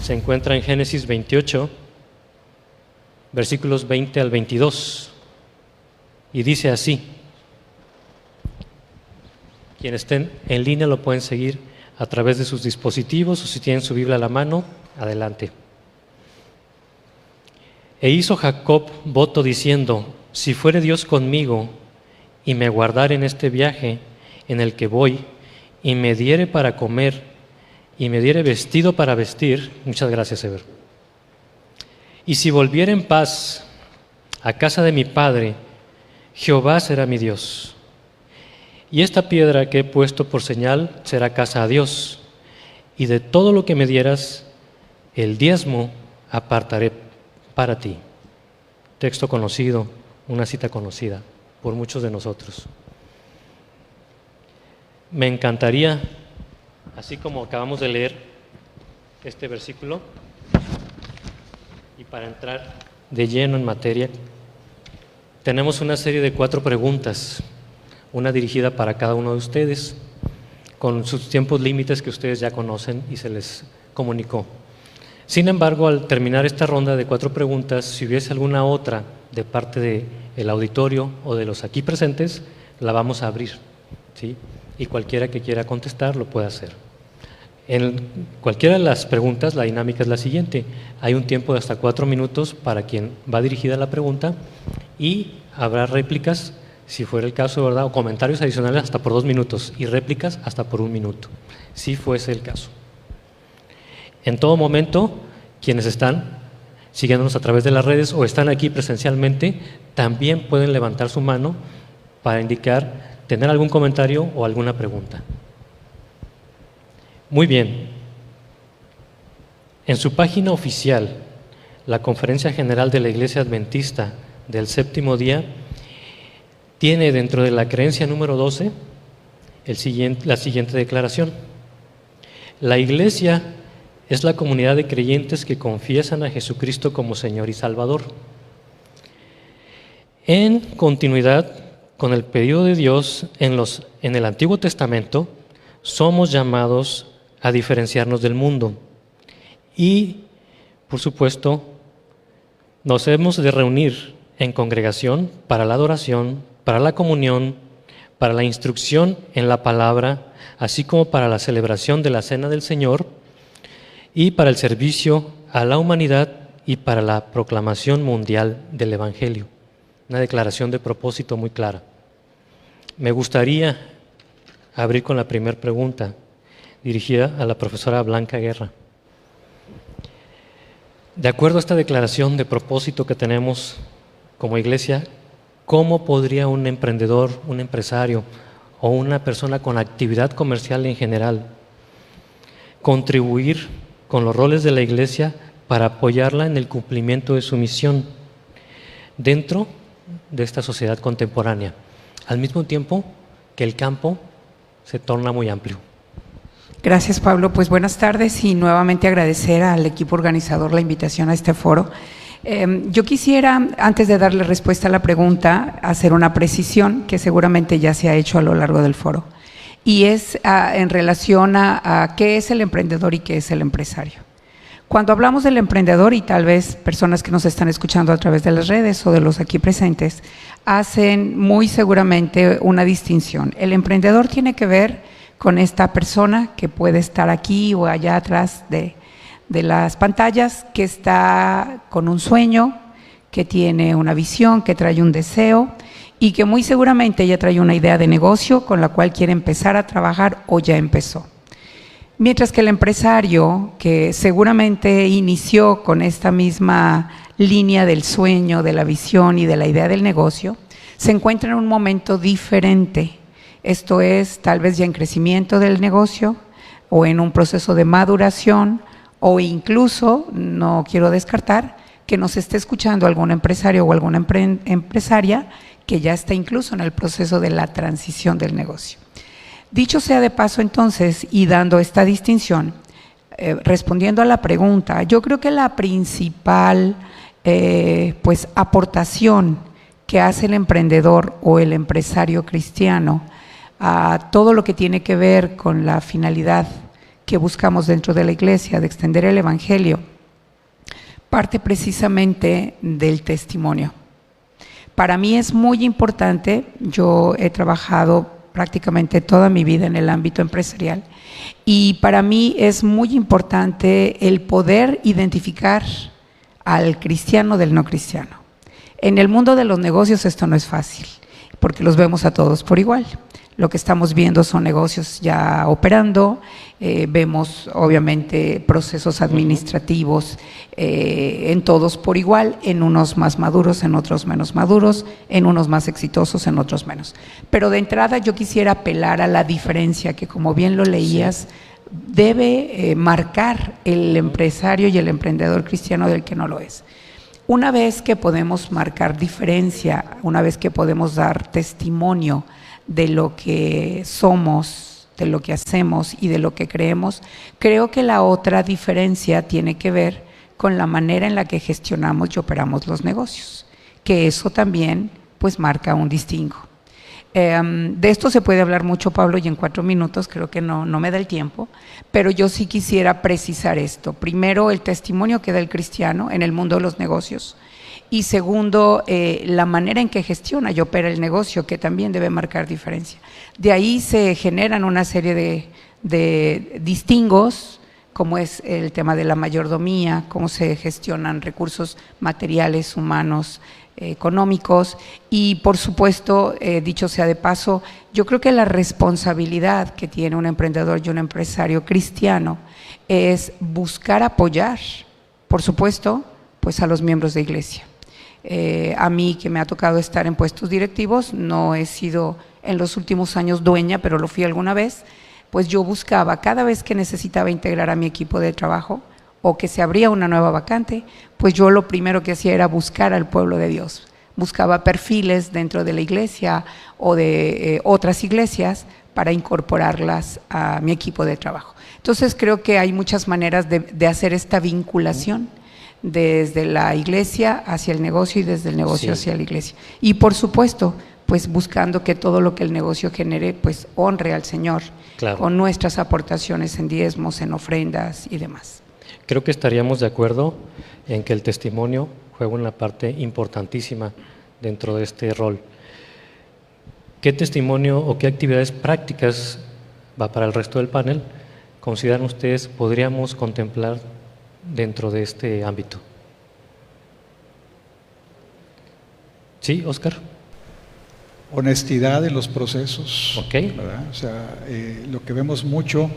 Se encuentra en Génesis 28, versículos 20 al 22, y dice así. Quienes estén en línea lo pueden seguir a través de sus dispositivos, o si tienen su Biblia a la mano, adelante. E hizo Jacob voto diciendo: si fuere Dios conmigo, y me guardare en este viaje en el que voy, y me diere para comer, y me diere vestido para vestir, muchas gracias, Eber, y si volviere en paz a casa de mi padre, Jehová será mi Dios. Y esta piedra que he puesto por señal será casa a Dios, y de todo lo que me dieras, el diezmo apartaré para ti. Texto conocido, una cita conocida por muchos de nosotros. Me encantaría, así como acabamos de leer este versículo, y para entrar de lleno en materia, tenemos una serie de 4 preguntas, una dirigida para cada uno de ustedes, con sus tiempos límites que ustedes ya conocen y se les comunicó. Sin embargo, al terminar esta ronda de 4 preguntas, si hubiese alguna otra de parte del auditorio o de los aquí presentes, la vamos a abrir, ¿sí? Y cualquiera que quiera contestar lo puede hacer. En cualquiera de las preguntas, la dinámica es la siguiente: hay un tiempo de hasta 4 minutos para quien va dirigida la pregunta, y habrá réplicas, si fuera el caso, ¿verdad?, o comentarios adicionales hasta por 2 minutos, y réplicas hasta por 1 minuto, si fuese el caso. En todo momento, quienes están siguiéndonos a través de las redes o están aquí presencialmente, también pueden levantar su mano para indicar tener algún comentario o alguna pregunta. Muy bien. En su página oficial, la Conferencia General de la Iglesia Adventista del Séptimo Día tiene dentro de la creencia número 12 la siguiente declaración: la Iglesia es la comunidad de creyentes que confiesan a Jesucristo como Señor y Salvador. En continuidad con el pedido de Dios en el Antiguo Testamento, somos llamados a diferenciarnos del mundo y, por supuesto, nos hemos de reunir en congregación para la adoración, para la comunión, para la instrucción en la palabra, así como para la celebración de la Cena del Señor y para el servicio a la humanidad y para la proclamación mundial del Evangelio. Una declaración de propósito muy clara. Me gustaría abrir con la primera pregunta, dirigida a la profesora Blanca Guerra. De acuerdo a esta declaración de propósito que tenemos como iglesia, ¿cómo podría un emprendedor, un empresario o una persona con actividad comercial en general contribuir con los roles de la iglesia para apoyarla en el cumplimiento de su misión dentro de esta sociedad contemporánea, al mismo tiempo que el campo se torna muy amplio? Gracias, Pablo. Pues buenas tardes y nuevamente agradecer al equipo organizador la invitación a este foro. Yo quisiera, antes de darle respuesta a la pregunta, hacer una precisión que seguramente ya se ha hecho a lo largo del foro, y es en relación a qué es el emprendedor y qué es el empresario. Cuando hablamos del emprendedor, y tal vez personas que nos están escuchando a través de las redes o de los aquí presentes, hacen muy seguramente una distinción. El emprendedor tiene que ver con esta persona que puede estar aquí o allá atrás de las pantallas, que está con un sueño, que tiene una visión, que trae un deseo y que muy seguramente ya trae una idea de negocio con la cual quiere empezar a trabajar o ya empezó. Mientras que el empresario, que seguramente inició con esta misma línea del sueño, de la visión y de la idea del negocio, se encuentra en un momento diferente. Esto es, tal vez ya en crecimiento del negocio o en un proceso de maduración, o incluso, no quiero descartar, que nos esté escuchando algún empresario o alguna empresaria que ya está incluso en el proceso de la transición del negocio. Dicho sea de paso entonces, y dando esta distinción, respondiendo a la pregunta, yo creo que la principal pues aportación que hace el emprendedor o el empresario cristiano a todo lo que tiene que ver con la finalidad que buscamos dentro de la iglesia, de extender el evangelio, parte precisamente del testimonio. Para mí es muy importante, yo he trabajado prácticamente toda mi vida en el ámbito empresarial y para mí es muy importante el poder identificar al cristiano del no cristiano. En el mundo de los negocios esto no es fácil, porque los vemos a todos por igual. Lo que estamos viendo son negocios ya operando, vemos obviamente procesos administrativos en todos por igual, en unos más maduros, en otros menos maduros, en unos más exitosos, en otros menos. Pero de entrada yo quisiera apelar a la diferencia que, como bien lo leías, debe marcar el empresario y el emprendedor cristiano del que no lo es. Una vez que podemos marcar diferencia, una vez que podemos dar testimonio de lo que somos, de lo que hacemos y de lo que creemos, creo que la otra diferencia tiene que ver con la manera en la que gestionamos y operamos los negocios, que eso también pues marca un distingo. De esto se puede hablar mucho, Pablo, y en 4 minutos creo que no me da el tiempo, pero yo sí quisiera precisar esto. Primero, el testimonio que da el cristiano en el mundo de los negocios, y segundo, la manera en que gestiona y opera el negocio, que también debe marcar diferencia. De ahí se generan una serie de distingos, como es el tema de la mayordomía, cómo se gestionan recursos materiales, humanos, económicos, y por supuesto, dicho sea de paso, yo creo que la responsabilidad que tiene un emprendedor y un empresario cristiano es buscar apoyar, por supuesto, pues a los miembros de iglesia. A mí, que me ha tocado estar en puestos directivos, no he sido en los últimos años dueña, pero lo fui alguna vez, pues yo buscaba cada vez que necesitaba integrar a mi equipo de trabajo o que se abría una nueva vacante, pues yo lo primero que hacía era buscar al pueblo de Dios. Buscaba perfiles dentro de la iglesia o de otras iglesias para incorporarlas a mi equipo de trabajo. Entonces creo que hay muchas maneras de hacer esta vinculación desde la iglesia hacia el negocio y desde el negocio hacia la iglesia. Y por supuesto, pues buscando que todo lo que el negocio genere, pues honre al Señor, claro, con nuestras aportaciones en diezmos, en ofrendas y demás. Creo que estaríamos de acuerdo en que el testimonio juega una parte importantísima dentro de este rol. ¿Qué testimonio o qué actividades prácticas, va para el resto del panel, consideran ustedes podríamos contemplar dentro de este ámbito? Sí, Oscar. Honestidad en los procesos, ¿verdad? O sea, lo que vemos mucho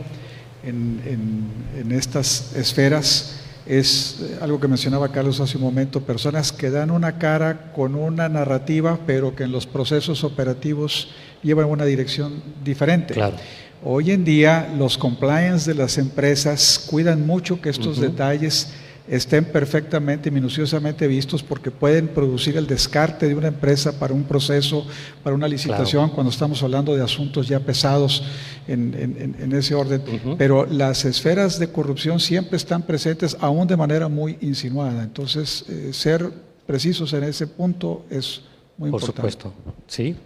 en estas esferas es algo que mencionaba Carlos hace un momento, personas que dan una cara con una narrativa, pero que en los procesos operativos llevan una dirección diferente. Claro. Hoy en día los compliance de las empresas cuidan mucho que estos detalles estén perfectamente, minuciosamente vistos, porque pueden producir el descarte de una empresa para un proceso, para una licitación, claro, cuando estamos hablando de asuntos ya pesados en ese orden. Pero las esferas de corrupción siempre están presentes, aún de manera muy insinuada. Entonces, ser precisos en ese punto es muy importante. Por supuesto. Sí.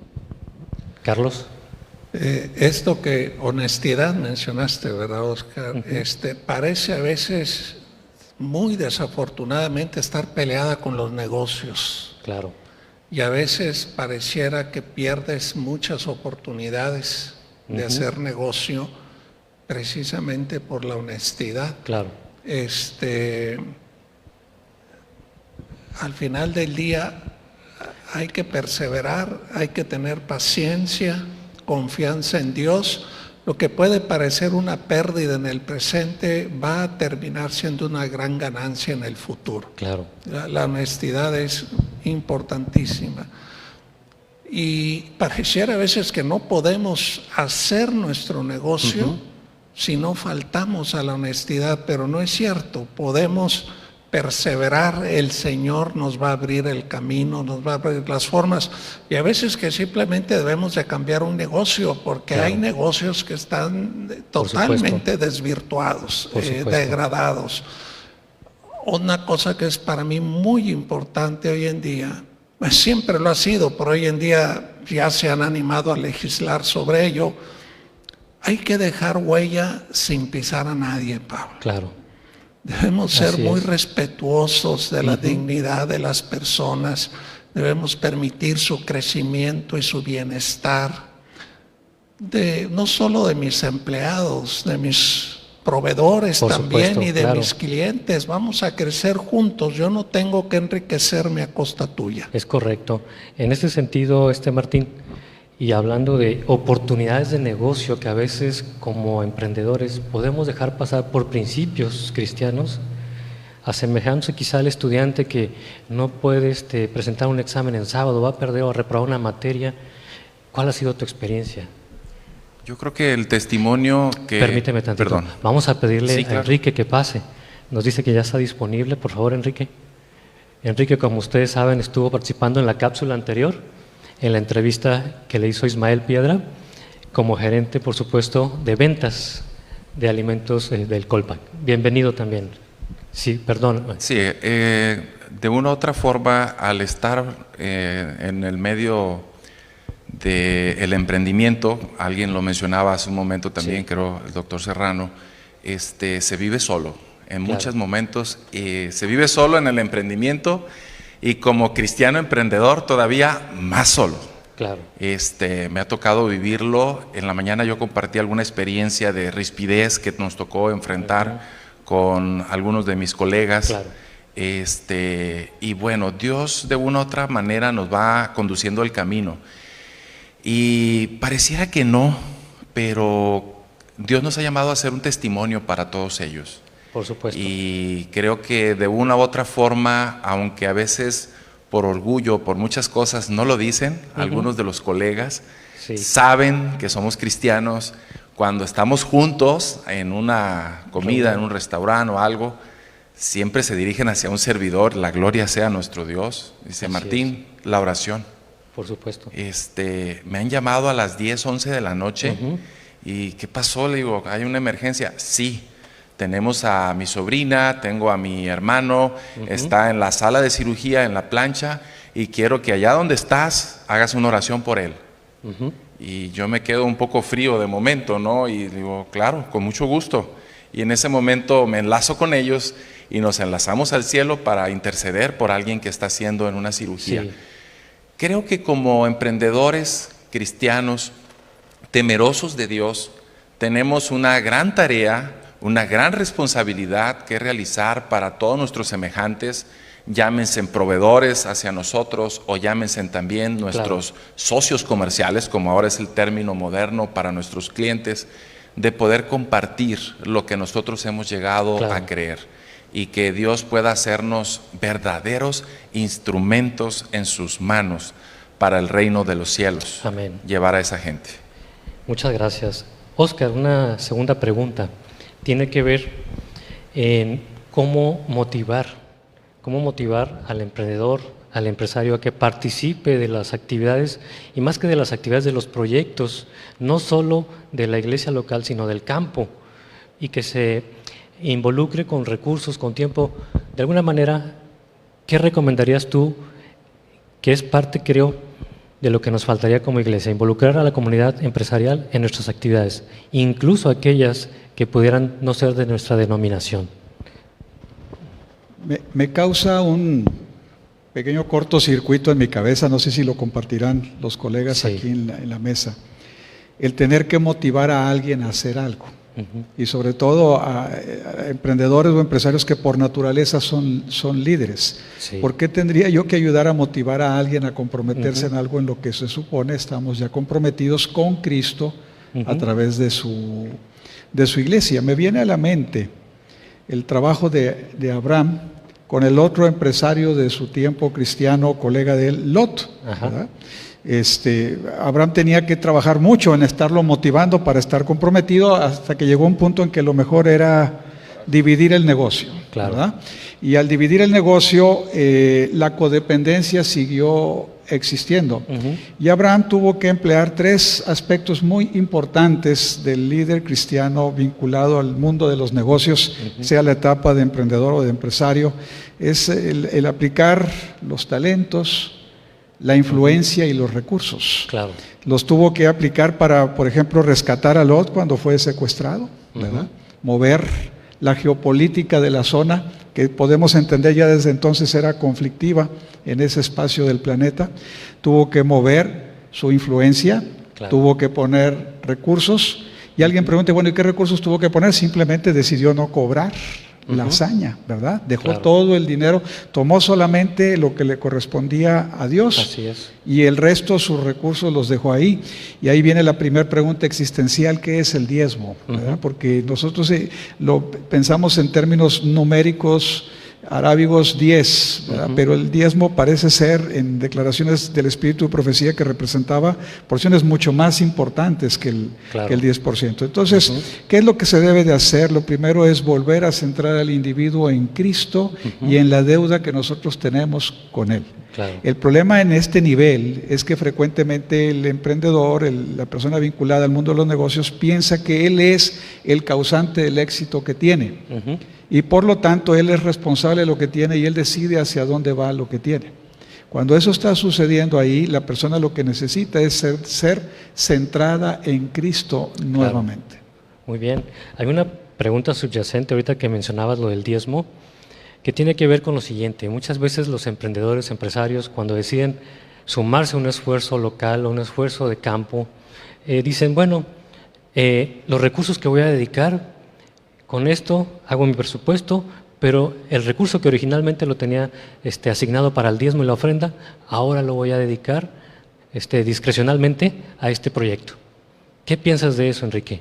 Carlos. Esto que honestidad mencionaste, ¿verdad, Oscar? Parece a veces muy desafortunadamente estar peleada con los negocios. Claro. Y a veces pareciera que pierdes muchas oportunidades de hacer negocio precisamente por la honestidad. Claro. Al final del día hay que perseverar, hay que tener paciencia, confianza en Dios. Lo que puede parecer una pérdida en el presente va a terminar siendo una gran ganancia en el futuro. Claro. La honestidad es importantísima. Y pareciera a veces que no podemos hacer nuestro negocio si no faltamos a la honestidad, pero no es cierto. Podemos perseverar, el Señor nos va a abrir el camino, nos va a abrir las formas. Y a veces que simplemente debemos de cambiar un negocio, porque claro, hay negocios que están por totalmente supuesto, desvirtuados, por supuesto, degradados. Una cosa que es para mí muy importante hoy en día, siempre lo ha sido, pero hoy en día ya se han animado a legislar sobre ello. Hay que dejar huella sin pisar a nadie, Pablo. claro. Debemos ser Así muy es. respetuosos de la dignidad de las personas. Debemos permitir su crecimiento y su bienestar. No solo de mis empleados, de mis proveedores Por también, supuesto, y de claro, mis clientes. Vamos a crecer juntos. Yo no tengo que enriquecerme a costa tuya. es correcto. En ese sentido, Martín, y hablando de oportunidades de negocio que a veces como emprendedores podemos dejar pasar por principios cristianos, asemejándose quizá al estudiante que no puede presentar un examen en sábado, va a perder o reprobar una materia. ¿Cuál ha sido tu experiencia? Yo creo que el testimonio que... Permíteme tantito. Perdón. Vamos a pedirle Sí, a claro. Enrique que pase. Nos dice que ya está disponible. Por favor, Enrique. Enrique, como ustedes saben, estuvo participando en la cápsula anterior, en la entrevista que le hizo Ismael Piedra, como gerente, por supuesto, de ventas de alimentos del Colpac. Bienvenido también. Sí, perdón. Sí, de una u otra forma, al estar en el medio del emprendimiento, alguien lo mencionaba hace un momento también, Sí. creo el doctor Serrano, se vive solo. En Claro. muchos momentos se vive solo en el emprendimiento, y como cristiano emprendedor todavía más solo. Claro. Me ha tocado vivirlo. En la mañana yo compartí alguna experiencia de rispidez que nos tocó enfrentar con algunos de mis colegas. Claro. Y bueno, Dios de una u otra manera nos va conduciendo el camino. Y pareciera que no, pero Dios nos ha llamado a ser un testimonio para todos ellos. Por supuesto. Y creo que de una u otra forma, aunque a veces por orgullo, por muchas cosas no lo dicen, algunos de los colegas Sí. saben que somos cristianos. Cuando estamos juntos en una comida, Reunión. en un restaurante o algo, siempre se dirigen hacia un servidor: la gloria sea a nuestro Dios. Dice Así Martín, la oración. Por supuesto. Me han llamado a las 10, 11 de la noche. Ujú. ¿Y qué pasó? Le digo, ¿hay una emergencia? Sí. Tenemos a mi sobrina, tengo a mi hermano, está en la sala de cirugía, en la plancha, y quiero que allá donde estás hagas una oración por él. Ujú. Y yo me quedo un poco frío de momento, ¿no? Y digo, claro, con mucho gusto. Y en ese momento me enlazo con ellos y nos enlazamos al cielo para interceder por alguien que está haciendo en una cirugía. Sí. Creo que como emprendedores cristianos, temerosos de Dios, tenemos una gran tarea, una gran responsabilidad que realizar para todos nuestros semejantes, llámense proveedores hacia nosotros o llámense también nuestros socios comerciales, como ahora es el término moderno para nuestros clientes, de poder compartir lo que nosotros hemos llegado a creer, y que Dios pueda hacernos verdaderos instrumentos en sus manos para el reino de los cielos. Amén. Llevar a esa gente. Muchas gracias. Óscar, una segunda pregunta. Tiene que ver en cómo motivar al emprendedor, al empresario a que participe de las actividades, y más que de las actividades, de los proyectos, no solo de la iglesia local, sino del campo, y que se involucre con recursos, con tiempo. De alguna manera, ¿qué recomendarías tú, que es parte, creo, de lo que nos faltaría como iglesia? Involucrar a la comunidad empresarial en nuestras actividades, incluso aquellas que pudieran no ser de nuestra denominación. Me causa un pequeño cortocircuito en mi cabeza, no sé si lo compartirán los colegas Sí. aquí en la mesa, el tener que motivar a alguien a hacer algo. Y sobre todo a emprendedores o empresarios que por naturaleza son líderes. Sí. ¿Por qué tendría yo que ayudar a motivar a alguien a comprometerse en algo en lo que se supone estamos ya comprometidos con Cristo a través de su iglesia? Me viene a la mente el trabajo de Abraham con el otro empresario de su tiempo cristiano, colega de él, Lot, ¿verdad? Abraham tenía que trabajar mucho en estarlo motivando para estar comprometido, hasta que llegó un punto en que lo mejor era dividir el negocio, Claro. ¿verdad? Y al dividir el negocio, la codependencia siguió existiendo. Ujú. Y Abraham tuvo que emplear 3 aspectos muy importantes del líder cristiano vinculado al mundo de los negocios, sea la etapa de emprendedor o de empresario, es el aplicar los talentos, la influencia y los recursos. Claro. Los tuvo que aplicar para, por ejemplo, rescatar a Lot cuando fue secuestrado, ¿verdad? Mover la geopolítica de la zona, que podemos entender ya desde entonces era conflictiva en ese espacio del planeta. Tuvo que mover su influencia, Claro. tuvo que poner recursos. Y alguien pregunta, bueno, ¿y qué recursos tuvo que poner? Simplemente decidió no cobrar la hazaña, ¿verdad? Dejó Claro. todo el dinero, tomó solamente lo que le correspondía a Dios. Así es. Y el resto, sus recursos los dejó ahí. Y ahí viene la primera pregunta existencial, ¿qué es el diezmo? ¿Verdad? Porque nosotros lo pensamos en términos numéricos, arábigos 10, ¿verdad? Pero el diezmo parece ser, en declaraciones del Espíritu de Profecía, que representaba porciones mucho más importantes que el, Claro. que el 10%. Entonces, ¿qué es lo que se debe de hacer? Lo primero es volver a centrar al individuo en Cristo y en la deuda que nosotros tenemos con Él. Claro. El problema en este nivel es que frecuentemente el emprendedor, la persona vinculada al mundo de los negocios, piensa que él es el causante del éxito que tiene. Ujú. Y por lo tanto, él es responsable de lo que tiene y él decide hacia dónde va lo que tiene. Cuando eso está sucediendo ahí, la persona lo que necesita es ser centrada en Cristo nuevamente. Muy bien. Hay una pregunta subyacente ahorita que mencionabas lo del diezmo, que tiene que ver con lo siguiente. Muchas veces los emprendedores, empresarios, cuando deciden sumarse a un esfuerzo local o un esfuerzo de campo, dicen, bueno, los recursos que voy a dedicar, con esto hago mi presupuesto, pero el recurso que originalmente lo tenía asignado para el diezmo y la ofrenda, ahora lo voy a dedicar discrecionalmente a este proyecto. ¿Qué piensas de eso, Enrique?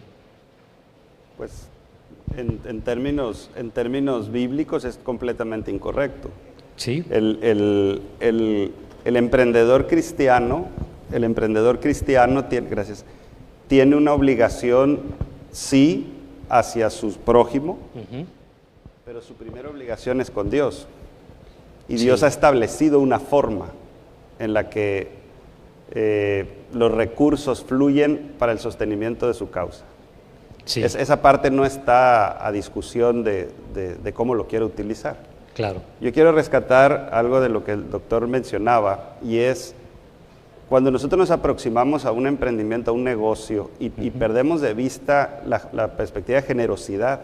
Pues en términos bíblicos es completamente incorrecto. Sí. El emprendedor cristiano tiene una obligación, sí, hacia su prójimo, Ujú. pero su primera obligación es con Dios. Y Dios ha establecido una forma en la que los recursos fluyen para el sostenimiento de su causa. Sí, Esa parte no está a discusión de cómo lo quiero utilizar. claro. Yo quiero rescatar algo de lo que el doctor mencionaba, y es cuando nosotros nos aproximamos a un emprendimiento, a un negocio, y perdemos de vista la perspectiva de generosidad,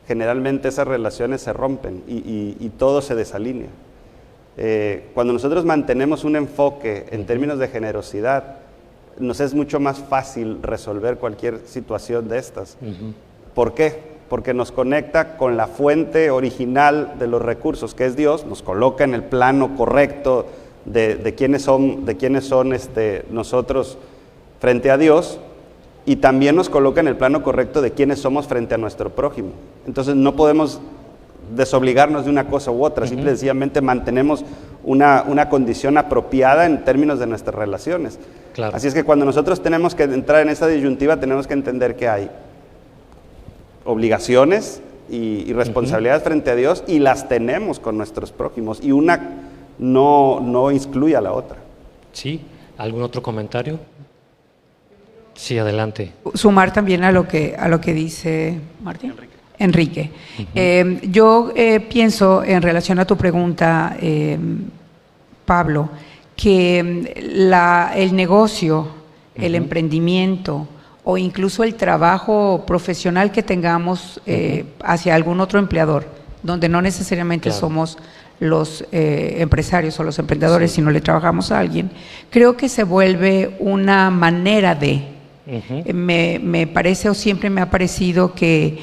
generalmente esas relaciones se rompen y todo se desalinea. Cuando nosotros mantenemos un enfoque en términos de generosidad, nos es mucho más fácil resolver cualquier situación de estas. ¿Por qué? Porque nos conecta con la fuente original de los recursos, que es Dios, nos coloca en el plano correcto de quiénes son nosotros frente a Dios, y también nos coloca en el plano correcto de quiénes somos frente a nuestro prójimo. Entonces no podemos desobligarnos de una cosa u otra, simple y sencillamente mantenemos una condición apropiada en términos de nuestras relaciones. Claro. Así es que cuando nosotros tenemos que entrar en esa disyuntiva, tenemos que entender que hay obligaciones y responsabilidades frente a Dios, y las tenemos con nuestros prójimos, y una no excluye a la otra. Sí, ¿algún otro comentario? Sí, adelante. Sumar también a lo que dice Martín. Enrique. Yo pienso en relación a tu pregunta, Pablo, que el negocio, el emprendimiento o incluso el trabajo profesional que tengamos hacia algún otro empleador, donde no necesariamente Claro. somos los empresarios o los emprendedores, sino le trabajamos a alguien, creo que se vuelve una manera de... Me parece, o siempre me ha parecido, que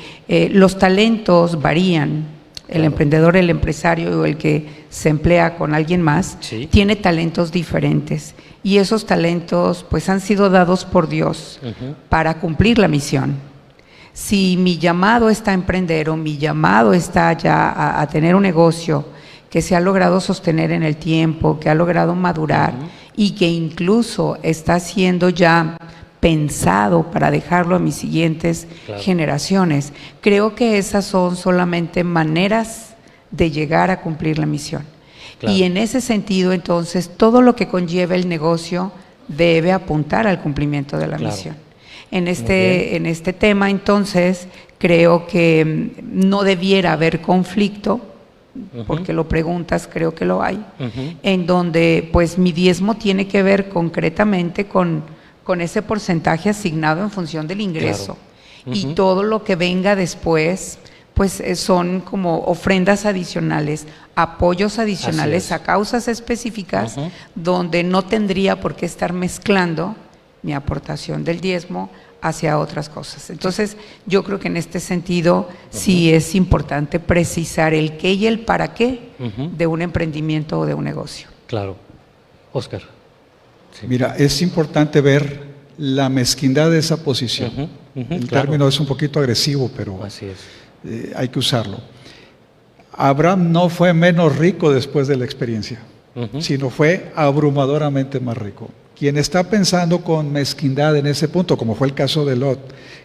los talentos varían. El emprendedor, el empresario o el que se emplea con alguien más, Sí. tiene talentos diferentes. Y esos talentos pues han sido dados por Dios para cumplir la misión. Si mi llamado está a emprender o mi llamado está ya a tener un negocio que se ha logrado sostener en el tiempo, que ha logrado madurar y que incluso está siendo ya pensado para dejarlo a mis siguientes generaciones. Creo que esas son solamente maneras de llegar a cumplir la misión. Y en ese sentido, entonces, todo lo que conlleva el negocio debe apuntar al cumplimiento de la misión. En este tema, entonces, creo que no debiera haber conflicto, porque lo preguntas, creo que lo hay, en donde pues mi diezmo tiene que ver concretamente con ese porcentaje asignado en función del ingreso. Y todo lo que venga después, pues son como ofrendas adicionales, apoyos adicionales a causas específicas, donde no tendría por qué estar mezclando mi aportación del diezmo hacia otras cosas. Entonces, yo creo que en este sentido sí es importante precisar el qué y el para qué de un emprendimiento o de un negocio. Claro. Óscar. Sí. Mira, es importante ver la mezquindad de esa posición. El término es un poquito agresivo, pero así es. Hay que usarlo. Abraham no fue menos rico después de la experiencia, sino fue abrumadoramente más rico. Quien está pensando con mezquindad en ese punto, como fue el caso de Lot,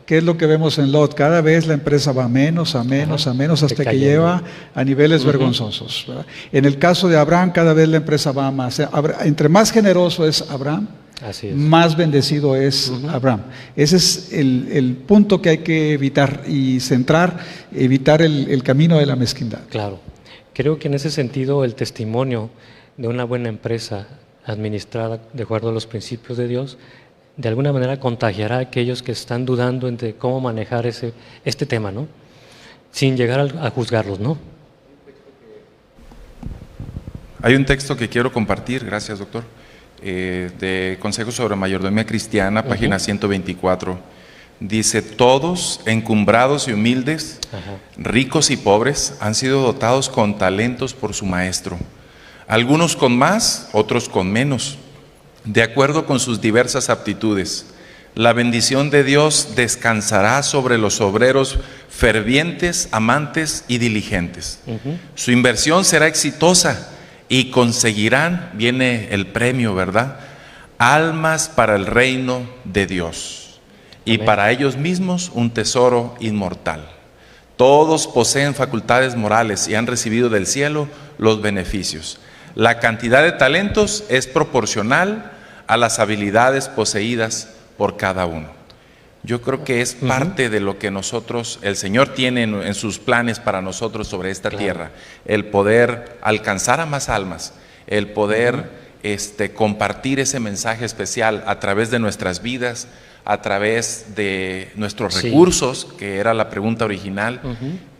¿qué es lo que vemos en Lot? Cada vez la empresa va menos, hasta que lleva a niveles vergonzosos, ¿verdad? En el caso de Abraham, cada vez la empresa va más. Entre más generoso es Abraham, más bendecido es Abraham. Ese es el punto que hay que evitar y evitar el camino de la mezquindad. Claro. Creo que en ese sentido el testimonio de una buena empresa administrada de acuerdo a los principios de Dios, de alguna manera contagiará a aquellos que están dudando entre cómo manejar este tema, ¿no? Sin llegar a juzgarlos, ¿no? Hay un texto que quiero compartir, gracias doctor, de Consejos sobre Mayordomía Cristiana, página 124. Dice, todos, encumbrados y humildes, ricos y pobres, han sido dotados con talentos por su maestro. Algunos con más, otros con menos, de acuerdo con sus diversas aptitudes. La bendición de Dios descansará sobre los obreros fervientes, amantes y diligentes. Su inversión será exitosa y conseguirán, viene el premio, ¿verdad? Almas para el reino de Dios y para ellos mismos un tesoro inmortal. Todos poseen facultades morales y han recibido del cielo los beneficios. La cantidad de talentos es proporcional a las habilidades poseídas por cada uno. Yo creo que es parte de lo que el Señor tiene en sus planes para nosotros sobre esta tierra, el poder alcanzar a más almas, el poder compartir ese mensaje especial a través de nuestras vidas, a través de nuestros recursos, que era la pregunta original,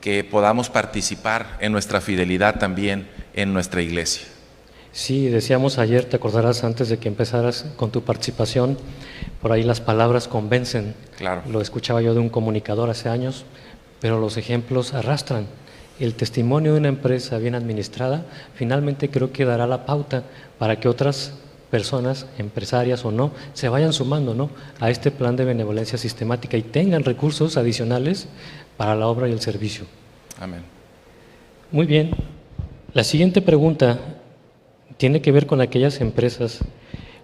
que podamos participar en nuestra fidelidad también en nuestra iglesia. Sí, decíamos ayer, te acordarás antes de que empezaras con tu participación, por ahí las palabras convencen. Claro. Lo escuchaba yo de un comunicador hace años, pero los ejemplos arrastran. El testimonio de una empresa bien administrada finalmente creo que dará la pauta para que otras personas, empresarias o no, se vayan sumando, ¿no?, a este plan de benevolencia sistemática y tengan recursos adicionales para la obra y el servicio. Amén. Muy bien. La siguiente pregunta tiene que ver con aquellas empresas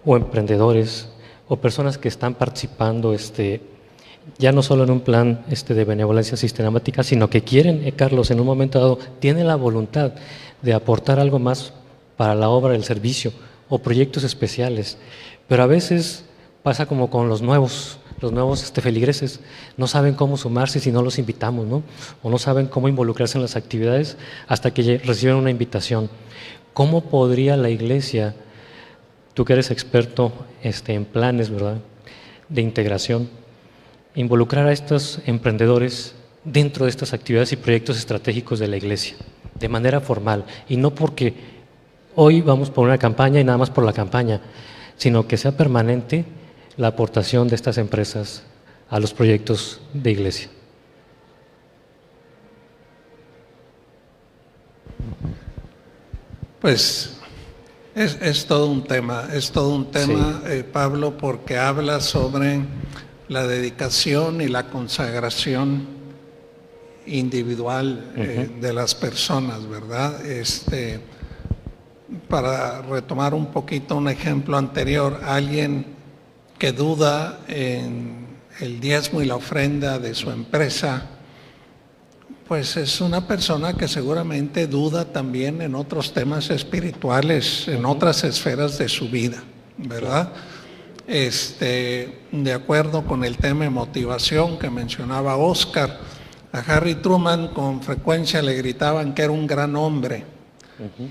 o emprendedores o personas que están participando ya no solo en un plan de benevolencia sistemática, sino que quieren, Carlos, en un momento dado, tienen la voluntad de aportar algo más para la obra del servicio o proyectos especiales, pero a veces pasa como con los nuevos feligreses, no saben cómo sumarse si no los invitamos, ¿no? O no saben cómo involucrarse en las actividades hasta que reciben una invitación. ¿Cómo podría la iglesia, tú que eres experto en planes, ¿verdad?, de integración, involucrar a estos emprendedores dentro de estas actividades y proyectos estratégicos de la iglesia, de manera formal, y no porque hoy vamos por una campaña y nada más por la campaña, sino que sea permanente la aportación de estas empresas a los proyectos de iglesia? Pues es todo un tema, Pablo, porque habla sobre la dedicación y la consagración individual de las personas, ¿verdad? Para retomar un poquito un ejemplo anterior, alguien que duda en el diezmo y la ofrenda de su empresa, pues es una persona que seguramente duda también en otros temas espirituales, en otras esferas de su vida, ¿verdad? De acuerdo con el tema de motivación que mencionaba Oscar, a Harry Truman con frecuencia le gritaban que era un gran hombre.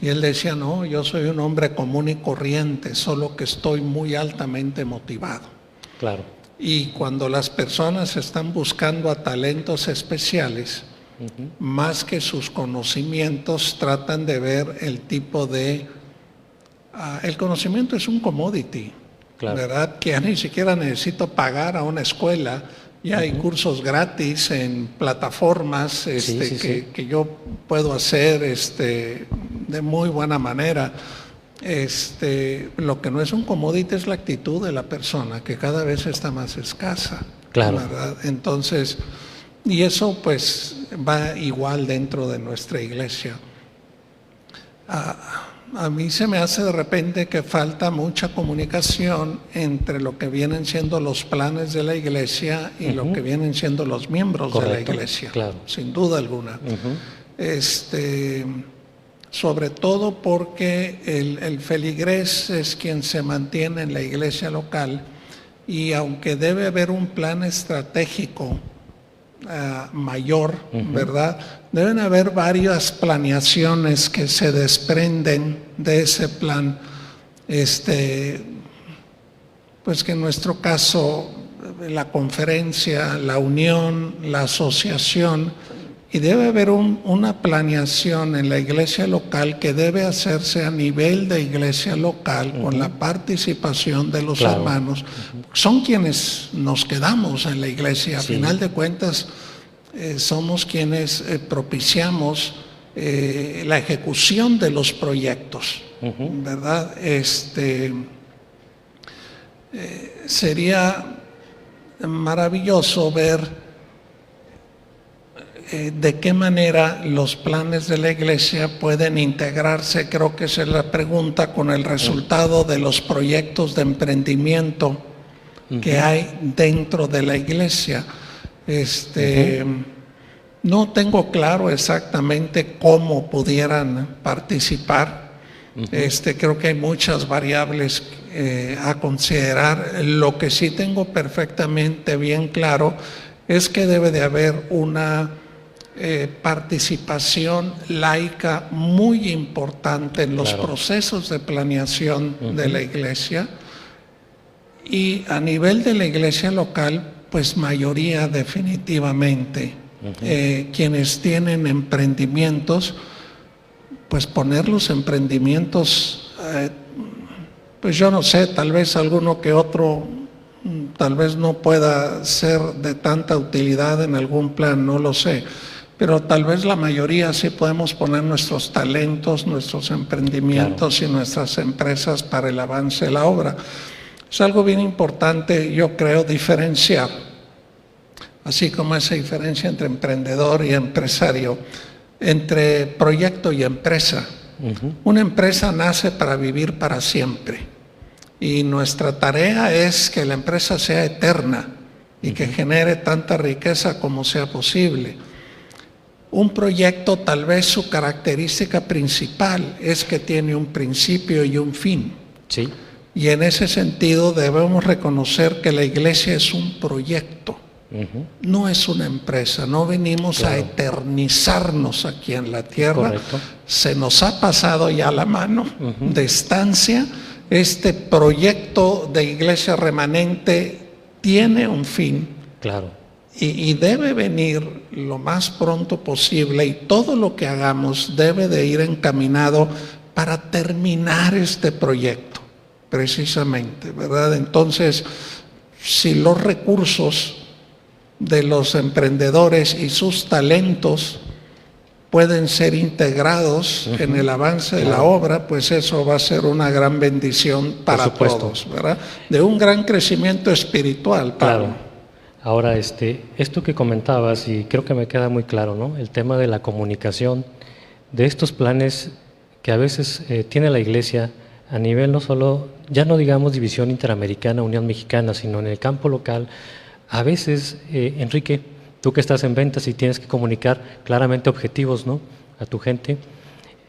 Y él decía, no, yo soy un hombre común y corriente, solo que estoy muy altamente motivado. Claro. Y cuando las personas están buscando a talentos especiales, más que sus conocimientos, tratan de ver el tipo de... el conocimiento es un commodity, Claro. ¿verdad? Que ya ni siquiera necesito pagar a una escuela. Ya hay cursos gratis en plataformas que yo puedo hacer de muy buena manera. Lo que no es un commodity es la actitud de la persona, que cada vez está más escasa. Claro. ¿Verdad? Entonces, y eso pues va igual dentro de nuestra iglesia. A mí se me hace de repente que falta mucha comunicación entre lo que vienen siendo los planes de la iglesia y lo que vienen siendo los miembros de la iglesia, claro. sin duda alguna. Sobre todo porque el feligrés es quien se mantiene en la iglesia local, y aunque debe haber un plan estratégico mayor, ¿verdad? Deben haber varias planeaciones que se desprenden de ese plan, pues que en nuestro caso la conferencia, la unión, la asociación, y debe haber una planeación en la iglesia local que debe hacerse a nivel de iglesia local con la participación de los hermanos. Son quienes nos quedamos en la iglesia, a final de cuentas somos quienes propiciamos la ejecución de los proyectos, ¿verdad? Sería maravilloso ver de qué manera los planes de la iglesia pueden integrarse, creo que esa es la pregunta, con el resultado de los proyectos de emprendimiento que hay dentro de la iglesia. No tengo claro exactamente cómo pudieran participar. Creo que hay muchas variables a considerar. Lo que sí tengo perfectamente bien claro es que debe de haber una participación laica muy importante en los procesos de planeación de la iglesia, y a nivel de la iglesia local, pues mayoría definitivamente. Quienes tienen emprendimientos, pues poner los emprendimientos, pues yo no sé, tal vez alguno que otro tal vez no pueda ser de tanta utilidad en algún plan, no lo sé, pero tal vez la mayoría sí podemos poner nuestros talentos, nuestros emprendimientos y nuestras empresas para el avance de la obra. Es algo bien importante, yo creo, diferenciar, así como esa diferencia entre emprendedor y empresario, entre proyecto y empresa. Una empresa nace para vivir para siempre, y nuestra tarea es que la empresa sea eterna y que genere tanta riqueza como sea posible. Un proyecto, tal vez su característica principal es que tiene un principio y un fin. Sí. Y en ese sentido debemos reconocer que la iglesia es un proyecto, no es una empresa. No venimos a eternizarnos aquí en la tierra. Se nos ha pasado ya la mano de estancia. Este proyecto de iglesia remanente tiene un fin. Y debe venir lo más pronto posible, y todo lo que hagamos debe de ir encaminado para terminar este proyecto, precisamente, ¿verdad? Entonces, si los recursos de los emprendedores y sus talentos pueden ser integrados en el avance de la obra, pues eso va a ser una gran bendición para todos, ¿verdad? De un gran crecimiento espiritual, Pablo. Ahora, esto que comentabas, y creo que me queda muy claro, ¿no? El tema de la comunicación, de estos planes que a veces tiene la iglesia a nivel no solo ya no digamos división interamericana, Unión Mexicana, sino en el campo local, a veces, Enrique, tú que estás en ventas y tienes que comunicar claramente objetivos, ¿no?, a tu gente,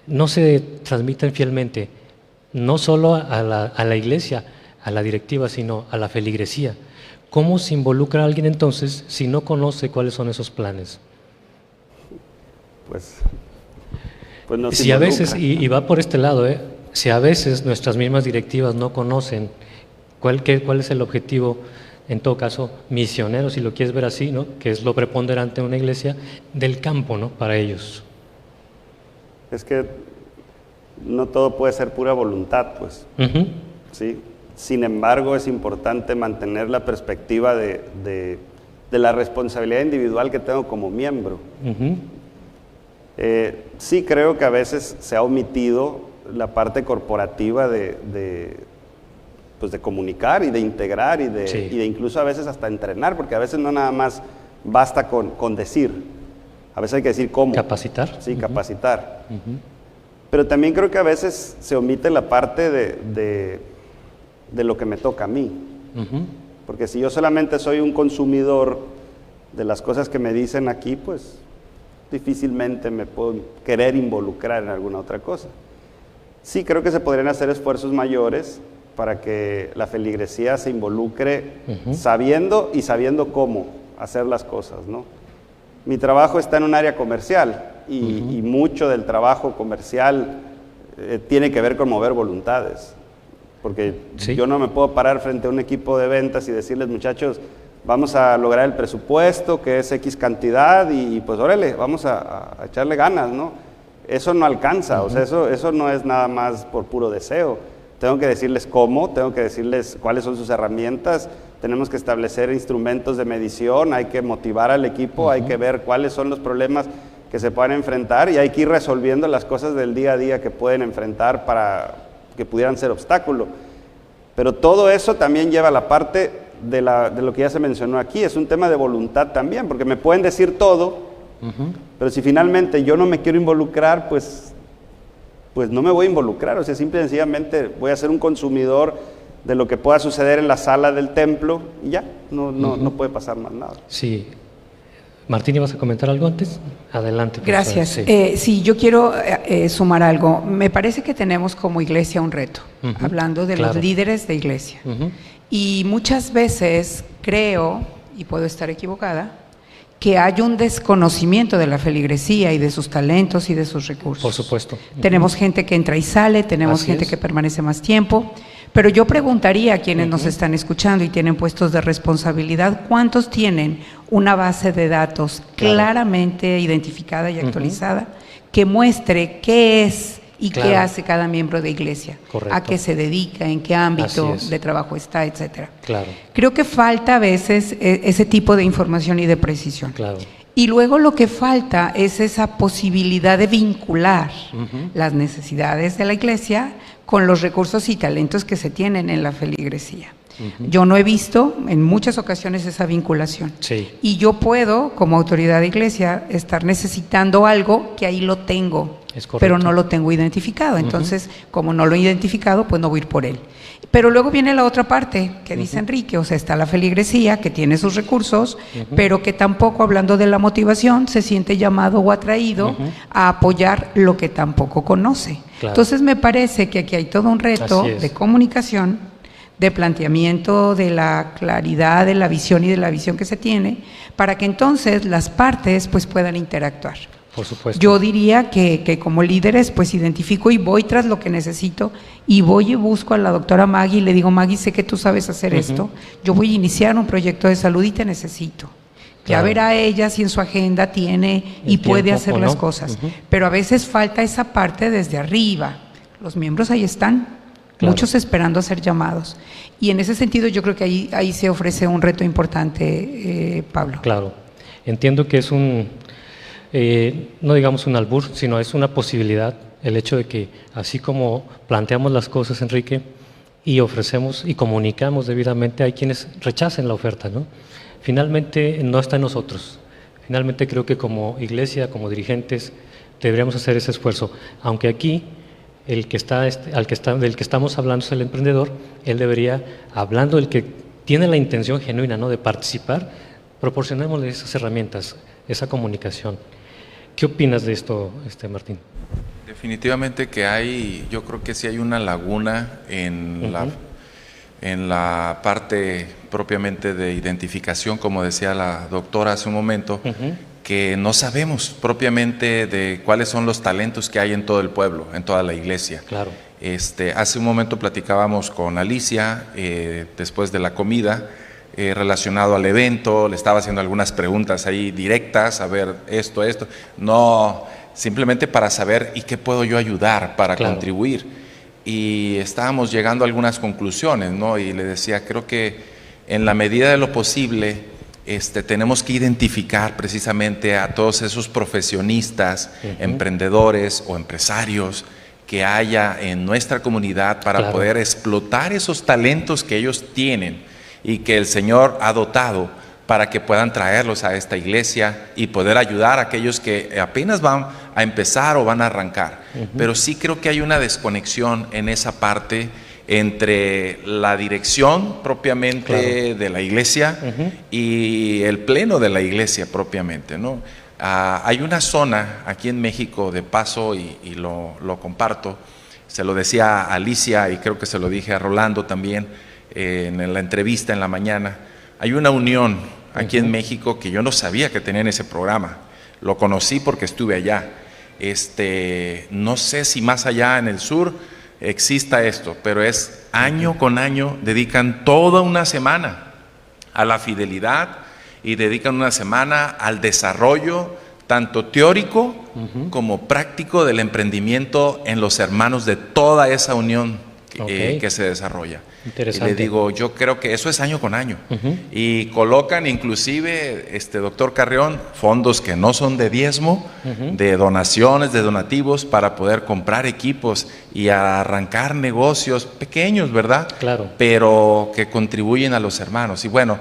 no se transmiten fielmente, no solo a la iglesia, a la directiva, sino a la feligresía. ¿Cómo se involucra a alguien entonces si no conoce cuáles son esos planes? Pues no se Si a involucra. veces, y va por este lado, si a veces nuestras mismas directivas no conocen cuál es el objetivo, en todo caso, misionero, si lo quieres ver así, ¿no?, que es lo preponderante en una iglesia, del campo, ¿no?, para ellos. Es que no todo puede ser pura voluntad, pues. Ujú. ¿Sí? Sin embargo, es importante mantener la perspectiva de la responsabilidad individual que tengo como miembro. Ujú. Sí creo que a veces se ha omitido la parte corporativa pues de comunicar y de integrar y Sí. de incluso a veces hasta entrenar, porque a veces no nada más basta con decir, a veces hay que decir cómo. Capacitar. Sí, capacitar. Ujú. Pero también creo que a veces se omite la parte de lo que me toca a mí. Ujú. Porque si yo solamente soy un consumidor de las cosas que me dicen aquí, pues difícilmente me puedo querer involucrar en alguna otra cosa. Sí, creo que se podrían hacer esfuerzos mayores para que la feligresía se involucre sabiendo cómo hacer las cosas, ¿no? Mi trabajo está en un área comercial y mucho del trabajo comercial tiene que ver con mover voluntades. Porque Sí. yo no me puedo parar frente a un equipo de ventas y decirles, muchachos, vamos a lograr el presupuesto, que es X cantidad, y pues órale, vamos a echarle ganas, ¿no? Eso no alcanza, o sea, eso no es nada más por puro deseo. Tengo que decirles cómo, tengo que decirles cuáles son sus herramientas, tenemos que establecer instrumentos de medición, hay que motivar al equipo, hay que ver cuáles son los problemas que se puedan enfrentar y hay que ir resolviendo las cosas del día a día que pueden enfrentar para que pudieran ser obstáculo. Pero todo eso también lleva a la parte de lo que ya se mencionó aquí, es un tema de voluntad también, porque me pueden decir todo, pero si finalmente yo no me quiero involucrar, pues no me voy a involucrar, o sea, simple y sencillamente voy a ser un consumidor de lo que pueda suceder en la sala del templo y ya, no puede pasar más nada. Sí. Martín, ¿ibas a comentar algo antes? Adelante. profesora. Gracias. Sí. Sí, yo quiero sumar algo. Me parece que tenemos como iglesia un reto, hablando de Claro. los líderes de iglesia. Ujú. Y muchas veces creo, y puedo estar equivocada, que hay un desconocimiento de la feligresía y de sus talentos y de sus recursos. Por supuesto. Tenemos gente que entra y sale, tenemos Así gente es. que permanece más tiempo, pero yo preguntaría a quienes nos están escuchando y tienen puestos de responsabilidad, ¿cuántos tienen una base de datos Claro. claramente identificada y actualizada que muestre qué es y qué Claro. hace cada miembro de iglesia? Correcto. A qué se dedica, en qué ámbito Así es. de trabajo está, etcétera. Claro, Creo que falta a veces ese tipo de información y de precisión. claro. Y luego lo que falta es esa posibilidad de vincular las necesidades de la iglesia con los recursos y talentos que se tienen en la feligresía. Yo no he visto en muchas ocasiones esa vinculación. Sí. Y yo puedo, como autoridad de iglesia, estar necesitando algo que ahí lo tengo, Es correcto. pero no lo tengo identificado. Entonces, como no lo he identificado, pues no voy a ir por él. Pero luego viene la otra parte que dice Enrique, o sea, está la feligresía que tiene sus recursos, pero que tampoco, hablando de la motivación, se siente llamado o atraído a apoyar lo que tampoco conoce. Claro. Entonces, me parece que aquí hay todo un reto Así es. de comunicación, de planteamiento de la claridad de la visión y de la visión que se tiene, para que entonces las partes pues puedan interactuar. Por supuesto. Yo diría que como líderes pues identifico y voy tras lo que necesito y voy y busco a la doctora Maggie y le digo, Maggie, sé que tú sabes hacer esto, yo voy a iniciar un proyecto de salud y te necesito. Ya Claro. verá ella si en su agenda tiene y El puede tiempo hacer o las no. cosas. Pero a veces falta esa parte desde arriba. Los miembros ahí están, Claro. muchos esperando a ser llamados. Y en ese sentido yo creo que ahí se ofrece un reto importante, Pablo. Claro. Entiendo que es no digamos un albur, sino es una posibilidad el hecho de que así como planteamos las cosas, Enrique, y ofrecemos y comunicamos debidamente, hay quienes rechacen la oferta, ¿no? Finalmente no está en nosotros. Finalmente creo que como iglesia, como dirigentes, deberíamos hacer ese esfuerzo. Aunque aquí del que estamos hablando es el emprendedor, él debería, hablando del que tiene la intención genuina, ¿no?, de participar, proporcionémosle esas herramientas, esa comunicación. ¿Qué opinas de esto, Martín? Definitivamente que yo creo que sí hay una laguna en la parte propiamente de identificación, como decía la doctora hace un momento, que no sabemos propiamente de cuáles son los talentos que hay en todo el pueblo, en toda la iglesia. Claro. Hace un momento platicábamos con Alicia, después de la comida, relacionado al evento, le estaba haciendo algunas preguntas ahí directas, a ver esto, no, simplemente para saber y qué puedo yo ayudar para contribuir. Y estábamos llegando a algunas conclusiones, ¿no? Y le decía, creo que en la medida de lo posible, tenemos que identificar precisamente a todos esos profesionistas, emprendedores o empresarios que haya en nuestra comunidad para poder explotar esos talentos que ellos tienen y que el Señor ha dotado para que puedan traerlos a esta iglesia y poder ayudar a aquellos que apenas van a empezar o van a arrancar. Pero sí creo que hay una desconexión en esa parte entre la dirección propiamente de la iglesia y el pleno de la iglesia propiamente, ¿no? Hay una zona aquí en México, de paso, y lo comparto, se lo decía a Alicia y creo que se lo dije a Rolando también en la entrevista en la mañana. Hay una unión aquí en México que yo no sabía que tenían ese programa, lo conocí porque estuve allá. No sé si más allá en el sur exista esto, pero es año con año, dedican toda una semana a la fidelidad y dedican una semana al desarrollo tanto teórico como práctico del emprendimiento en los hermanos de toda esa unión que se desarrolla. Interesante. Y le digo, yo creo que eso es año con año. Y colocan inclusive, doctor Carrión, fondos que no son de diezmo, de donaciones, de donativos, para poder comprar equipos y arrancar negocios pequeños, ¿verdad? Claro. Pero que contribuyen a los hermanos. Y bueno,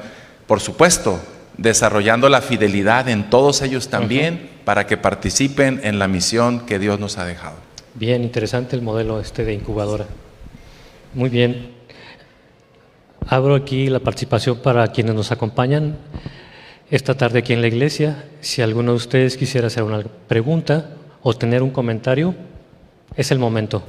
por supuesto, desarrollando la fidelidad en todos ellos también, para que participen en la misión que Dios nos ha dejado. Bien, interesante el modelo de incubadora. Muy bien. Abro aquí la participación para quienes nos acompañan esta tarde aquí en la iglesia. Si alguno de ustedes quisiera hacer una pregunta o tener un comentario, es el momento.